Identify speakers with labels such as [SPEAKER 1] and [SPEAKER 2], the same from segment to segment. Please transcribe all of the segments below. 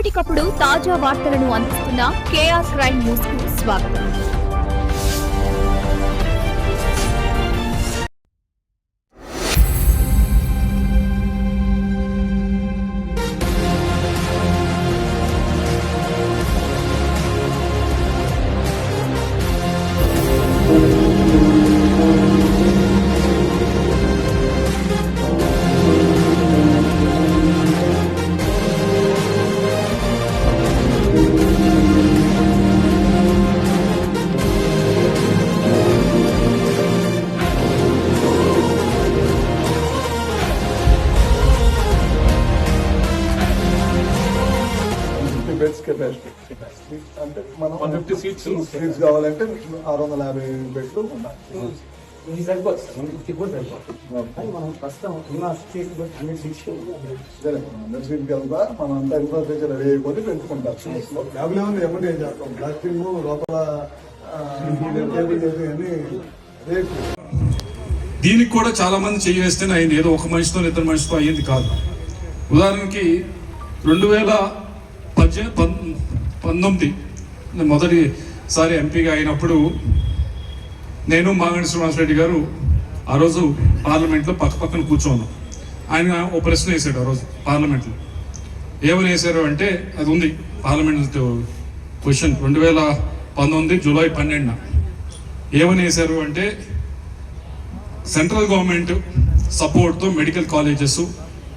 [SPEAKER 1] ఎప్పటికప్పుడు తాజా వార్తలను అందిస్తున్న కేఆర్ క్రైమ్ న్యూస్ కు స్వాగతం.
[SPEAKER 2] కెపాసిటీ అంటే మనం 150 సీట్స్ కావాలంటే 650 బెడ్లు ఉన్నాయి. మనం అంతా ఇన్ఫ్రాస్ట్రక్చర్ రెడీ అయిపోయి పెంచుకుంటాం.
[SPEAKER 3] దీనికి కూడా చాలా మంది చేస్తేనే అయింది, ఏదో ఒక మనిషితో ఇద్దరు మనిషితో అయ్యింది కాదు. ఉదాహరణకి 2019 మొదటిసారి ఎంపీగా అయినప్పుడు నేను మాగంటి శ్రీనివాసరెడ్డి గారు ఆ రోజు పార్లమెంట్లో పక్కన కూర్చోన్నాం. ఆయన ఓ ప్రశ్న వేశాడు ఆ రోజు పార్లమెంట్లో. ఏమని వేశారు అంటే, అది ఉంది పార్లమెంట్ క్వశ్చన్ 2019 జూలై 12న ఏమని వేశారు అంటే, సెంట్రల్ గవర్నమెంట్ సపోర్ట్తో మెడికల్ కాలేజెస్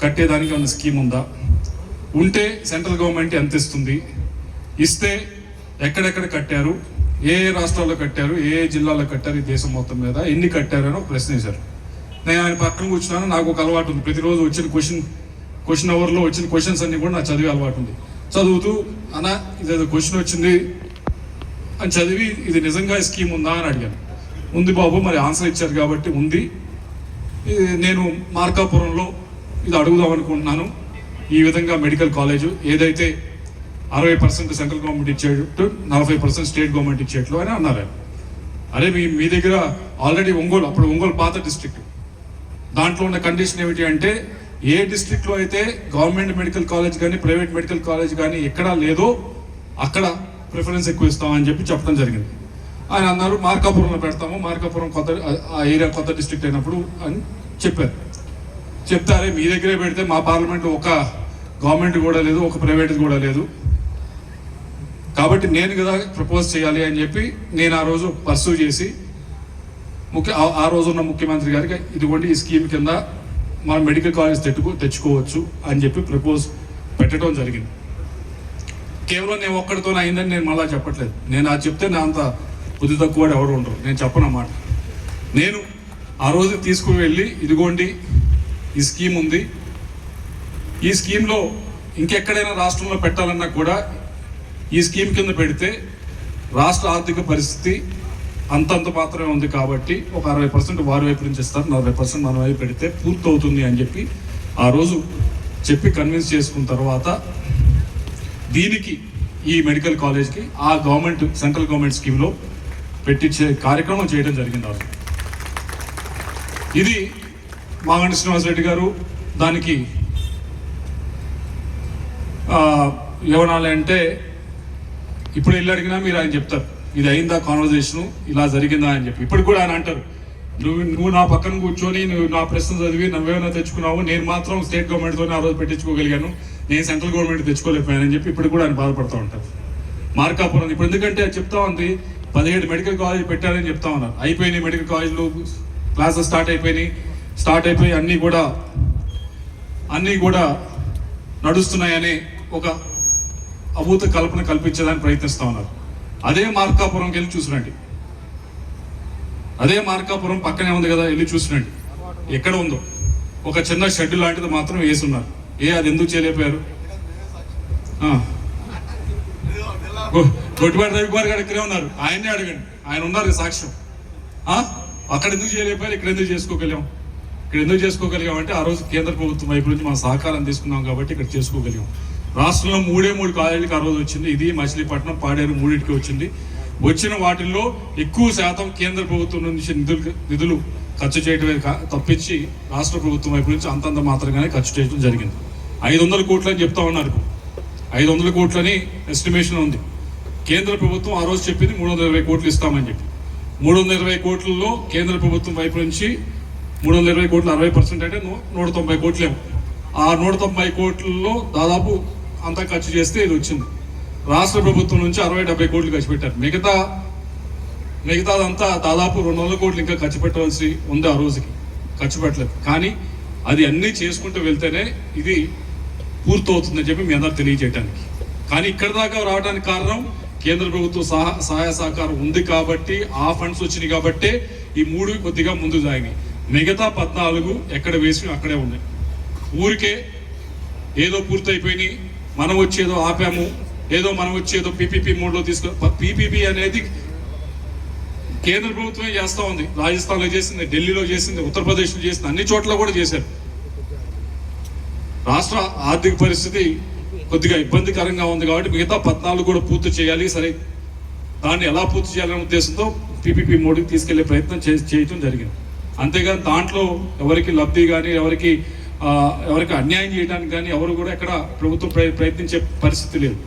[SPEAKER 3] కట్టేదానికి ఉన్న స్కీమ్ ఉందా, ఉంటే సెంట్రల్ గవర్నమెంట్ ఎంత ఇస్తుంది, ఇస్తే ఎక్కడెక్కడ కట్టారు, ఏ రాష్ట్రాల్లో కట్టారు, ఏ జిల్లాలో కట్టారు, ఈ దేశం మొత్తం మీద ఎన్ని కట్టారు అని ఒక ప్రశ్న వేశారు. నేను ఆయన పక్కన కూర్చున్నాను. నాకు ఒక అలవాటు ఉంది, ప్రతిరోజు వచ్చిన క్వశ్చన్ అవర్లో వచ్చిన క్వశ్చన్స్ అన్ని కూడా నాకు చదివే అలవాటు ఉంది. చదువుతూ అన్న ఇదేదో క్వశ్చన్ వచ్చింది అని చదివి, ఇది నిజంగా స్కీమ్ ఉందా అని అడిగాను. ఉంది బాబు, మరి ఆన్సర్ ఇచ్చారు కాబట్టి ఉంది. నేను మార్కాపురంలో ఇది అడుగుదాం అనుకుంటున్నాను. ఈ విధంగా మెడికల్ కాలేజు ఏదైతే 60% సెంట్రల్ గవర్నమెంట్ ఇచ్చేటట్టు 40% స్టేట్ గవర్నమెంట్ ఇచ్చేట్లు అని అన్నారు. అరే మీ దగ్గర ఆల్రెడీ అప్పుడు ఒంగోలు పాత డిస్ట్రిక్ట్, దాంట్లో ఉన్న కండిషన్ ఏమిటి అంటే, ఏ డిస్ట్రిక్ట్లో అయితే గవర్నమెంట్ మెడికల్ కాలేజ్ కానీ ప్రైవేట్ మెడికల్ కాలేజ్ కానీ ఎక్కడా లేదో అక్కడ ప్రిఫరెన్స్ ఎక్కువ ఇస్తామని చెప్పడం జరిగింది. ఆయన అన్నారు మార్కాపురంలో పెడతాము, మార్కాపురం ఆ ఏరియా కొత్త డిస్ట్రిక్ట్ అయినప్పుడు అని చెప్పారు. చెప్తారే మీ దగ్గరే పెడితే మా పార్లమెంట్లో ఒక గవర్నమెంట్ కూడా లేదు, ఒక ప్రైవేట్ కూడా లేదు, కాబట్టి నేను కదా ప్రపోజ్ చేయాలి అని చెప్పి నేను ఆ రోజు పర్సూ చేసి ఆ రోజు ఉన్న ముఖ్యమంత్రి గారికి ఇదిగోండి ఈ స్కీమ్ కింద మన మెడికల్ కాలేజ్ తెచ్చుకోవచ్చు అని చెప్పి ప్రపోజ్ పెట్టడం జరిగింది. కేవలం నేను ఒక్కడితోనే అయిందని నేను మళ్ళా చెప్పట్లేదు. నేను అది చెప్తే నా అంత బుద్ధి తక్కువ ఎవరు ఉండరు, నేను చెప్పనమాట. నేను ఆ రోజు తీసుకుని వెళ్ళి ఇదిగోండి ఈ స్కీమ్ ఉంది, ఈ స్కీమ్లో ఇంకెక్కడైనా రాష్ట్రంలో పెట్టాలన్నా కూడా ఈ స్కీమ్ కింద పెడితే రాష్ట్ర ఆర్థిక పరిస్థితి అంతంత మాత్రమే ఉంది కాబట్టి ఒక 60% వారి వైపు నుంచి ఇస్తారు, 40% మన వైపు పెడితే పూర్తవుతుంది అని చెప్పి ఆ రోజు చెప్పి కన్విన్స్ చేసుకున్న తర్వాత దీనికి ఈ మెడికల్ కాలేజ్కి ఆ సెంట్రల్ గవర్నమెంట్ స్కీమ్లో పెట్టించే కార్యక్రమం చేయడం జరిగింది. ఇది మాగంటి శ్రీనివాసరెడ్డి గారు దానికి ఏమనాలి అంటే, ఇప్పుడు వెళ్ళి అడిగినా మీరు ఆయన చెప్తారు ఇది అయిందా కాన్వర్జేషను, ఇలా జరిగిందా అని చెప్పి. ఇప్పుడు కూడా ఆయన అంటారు, నువ్వు నా పక్కన కూర్చొని నువ్వు నా ప్రశ్న చదివి నువ్వేమైనా తెచ్చుకున్నావు, నేను మాత్రం స్టేట్ గవర్నమెంట్తోనే ఆ రోజు పెట్టించుకోగలిగాను, నేను సెంట్రల్ గవర్నమెంట్ తెచ్చుకోలేకపోయానని చెప్పి ఇప్పుడు కూడా ఆయన బాధపడుతూ ఉంటారు. మార్కాపురం ఇప్పుడు ఎందుకంటే చెప్తా ఉంది 17 మెడికల్ కాలేజ్ పెట్టారని చెప్తా ఉన్నారు. అయిపోయినాయి మెడికల్ కాలేజ్లో క్లాసెస్ స్టార్ట్ అయిపోయి అన్నీ కూడా నడుస్తున్నాయని ఒక అభూత కల్పన కల్పించేదాన్ని ప్రయత్నిస్తూ ఉన్నారు. అదే మార్కాపురంకి వెళ్ళి చూసినండి, అదే మార్కాపురం పక్కనే ఉంది కదా, వెళ్ళి చూసినండి ఎక్కడ ఉందో. ఒక చిన్న షెడ్ లాంటిది మాత్రం వేసున్నారు. అది ఎందుకు చేయలేకపోయారు? గొట్టిపాటి రవికుమార్ గారు ఇక్కడే ఉన్నారు, ఆయన్నే అడగండి, ఆయన ఉన్నారు సాక్ష్యం. అక్కడ ఎందుకు చేయలేకపోయారు, ఇక్కడ ఎందుకు చేసుకోగలిగాం? ఇక్కడ ఎందుకు చేసుకోగలిగాం అంటే ఆ రోజు కేంద్ర ప్రభుత్వం వైపు నుంచి మనం సహకారం తీసుకున్నాం కాబట్టి ఇక్కడ చేసుకోగలిగాం. రాష్ట్రంలో 3 కాలేజీలకు ఆ రోజు వచ్చింది. ఇది మచిలీపట్నం, పాడేరు మూడింటికి వచ్చింది. వచ్చిన వాటిల్లో ఎక్కువ శాతం కేంద్ర ప్రభుత్వం నుంచి నిధులు ఖర్చు చేయడమే తప్పించి రాష్ట్ర ప్రభుత్వం వైపు నుంచి అంతంత మాత్రంగానే ఖర్చు చేయడం జరిగింది. 500 కోట్లు అని చెప్తా ఉన్నారు. 500 కోట్లని ఎస్టిమేషన్ ఉంది. కేంద్ర ప్రభుత్వం ఆ రోజు చెప్పింది 320 కోట్లు ఇస్తామని చెప్పి. 320 కోట్లలో కేంద్ర ప్రభుత్వం వైపు నుంచి 320 కోట్లు 60% అంటే 190 కోట్లేమో. ఆ 190 కోట్లలో దాదాపు అంతా ఖర్చు చేస్తే ఇది వచ్చింది. రాష్ట్ర ప్రభుత్వం నుంచి 60-70 కోట్లు ఖర్చు పెట్టారు. మిగతాదంతా దాదాపు 200 కోట్లు ఇంకా ఖర్చు పెట్టవలసి ఉంది. ఆ రోజుకి ఖర్చు పెట్టలేదు. కానీ అది అన్నీ చేసుకుంటూ వెళ్తేనే ఇది పూర్తవుతుందని చెప్పి మీ అందరూ తెలియజేయడానికి. కానీ ఇక్కడ దాకా రావడానికి కారణం కేంద్ర ప్రభుత్వం సహాయ సహకారం ఉంది కాబట్టి, ఆ ఫండ్స్ వచ్చినాయి కాబట్టి ఈ 3 కొద్దిగా ముందు సాగినాయి. మిగతా 14 ఎక్కడ వేసి అక్కడే ఉన్నాయి. ఊరికే ఏదో పూర్తయిపోయినాయి, మనం వచ్చేదో ఆపాము, ఏదో మనం వచ్చేదో పీపీపీ మోడ్లో పీపీపీ అనేది కేంద్ర ప్రభుత్వమే చేస్తూ ఉంది. రాజస్థాన్లో చేసింది, ఢిల్లీలో చేసింది, ఉత్తరప్రదేశ్లో చేసింది, అన్ని చోట్ల కూడా చేశారు. రాష్ట్ర ఆర్థిక పరిస్థితి కొద్దిగా ఇబ్బందికరంగా ఉంది కాబట్టి మిగతా 14 కూడా పూర్తి చేయాలి. సరే, దాన్ని ఎలా పూర్తి చేయాలనే ఉద్దేశంతో పీపీపీ మోడీకి తీసుకెళ్లే ప్రయత్నం చేయటం జరిగింది. అంతేగాని దాంట్లో ఎవరికి లబ్ధి కానీ ఎవరికి అన్యాయం చేయడానికి కానీ ఎవరు కూడా ఎక్కడ ప్రభుత్వం ప్రయత్నించే పరిస్థితి లేదు.